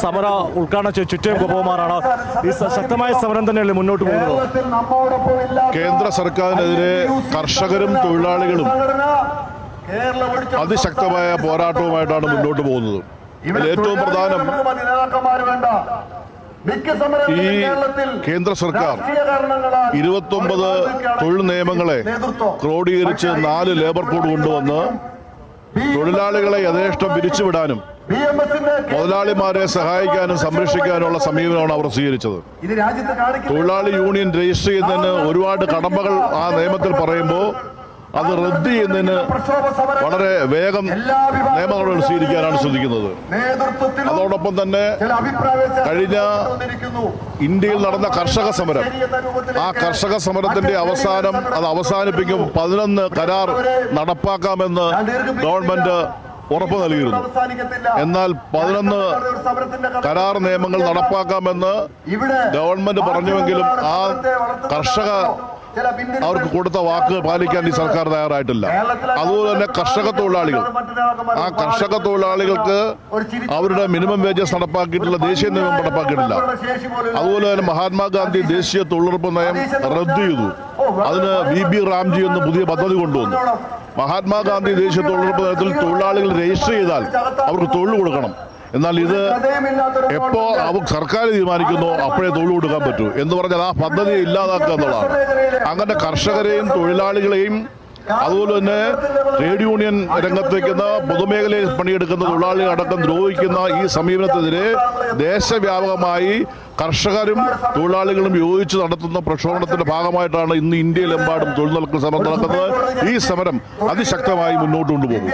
സമര ഉദ്ഘാടനം ചെയ്ത് ചുറ്റയും ഗോപകുമാറാണ്. ഈ ശക്തമായ സമരം തന്നെയല്ലേ മുന്നോട്ട് പോകുന്നത്? കേന്ദ്ര സർക്കാരിനെതിരെ കർഷകരും തൊഴിലാളികളും അതിശക്തമായ പോരാട്ടവുമായിട്ടാണ് മുന്നോട്ട് പോകുന്നത്. ഏറ്റവും പ്രധാനം ഈ കേന്ദ്ര സർക്കാർ 29 തൊഴിൽ നിയമങ്ങളെ ക്രോഡീകരിച്ച് 4 ലേബർ കോഡ് കൊണ്ടുവന്ന് തൊഴിലാളികളെ യഥേഷ്ടം പിരിച്ചുവിടാനും മുതലാളിമാരെ സഹായിക്കാനും സംരക്ഷിക്കാനുള്ള സമീപനമാണ് അവർ സ്വീകരിച്ചത്. തൊഴിലാളി യൂണിയൻ രജിസ്റ്റർ ചെയ്യുന്നതിന് ഒരുപാട് കടമ്പകൾ ആ നിയമത്തിൽ പറയുമ്പോൾ അത് റദ്ദ് ചെയ്യുന്നതിന് വളരെ വേഗം നിയമങ്ങൾ സ്വീകരിക്കാനാണ് ശ്രദ്ധിക്കുന്നത്. അതോടൊപ്പം തന്നെ കഴിഞ്ഞ ഇന്ത്യയിൽ നടന്ന കർഷക സമരം, ആ കർഷക സമരത്തിന്റെ അത് അവസാനിപ്പിക്കും 11 കരാർ നടപ്പാക്കാമെന്ന് ഗവൺമെന്റ് ഉറപ്പ് നൽകിയിരുന്നു. എന്നാൽ 11 കരാർ നിയമങ്ങൾ നടപ്പാക്കാമെന്ന് ഗവൺമെന്റ് പറഞ്ഞുവെങ്കിലും ആ അവർക്ക് കൊടുത്ത വാക്ക് പാലിക്കാൻ ഈ സർക്കാർ തയ്യാറായിട്ടില്ല. അതുപോലെ തന്നെ കർഷക തൊഴിലാളികൾക്ക് അവരുടെ മിനിമം വേജസ് നടപ്പാക്കിയിട്ടില്ല, ദേശീയ നിയമം നടപ്പാക്കിയിട്ടില്ല. അതുപോലെ തന്നെ മഹാത്മാഗാന്ധി ദേശീയ തൊഴിലുറപ്പ് നയം റദ്ദ് ചെയ്തു. അതിന് VB റാംജി എന്ന് പുതിയ പദ്ധതി കൊണ്ടുവന്നു. മഹാത്മാഗാന്ധി ദേശീയ തൊഴിലുറപ്പ് നയത്തിൽ തൊഴിലാളികൾ രജിസ്റ്റർ ചെയ്താൽ അവർക്ക് തൊഴിൽ കൊടുക്കണം. എന്നാൽ ഇത് എപ്പോ സർക്കാർ തീരുമാനിക്കുന്നോ അപ്പോഴേ തൊഴിൽ കൊടുക്കാൻ പറ്റൂ എന്ന് പറഞ്ഞാൽ ആ പദ്ധതി ഇല്ലാതാക്കുക എന്നുള്ളതാണ്. അങ്ങനെ കർഷകരെയും തൊഴിലാളികളെയും അതുപോലെ തന്നെ ട്രേഡ് യൂണിയൻ രംഗത്തേക്കുന്ന പൊതുമേഖലയിൽ പണിയെടുക്കുന്ന തൊഴിലാളികൾ അടക്കം ദ്രോഹിക്കുന്ന ഈ സമീപനത്തിനെതിരെ ദേശവ്യാപകമായി കർഷകരും തൊഴിലാളികളും യോജിച്ച് നടത്തുന്ന പ്രക്ഷോഭത്തിന്റെ ഭാഗമായിട്ടാണ് ഇന്ന് ഇന്ത്യയിലെമ്പാടും തൊഴിൽ സമരം നടക്കുന്നത്. ഈ സമരം അതിശക്തമായി മുന്നോട്ട് കൊണ്ടുപോകും.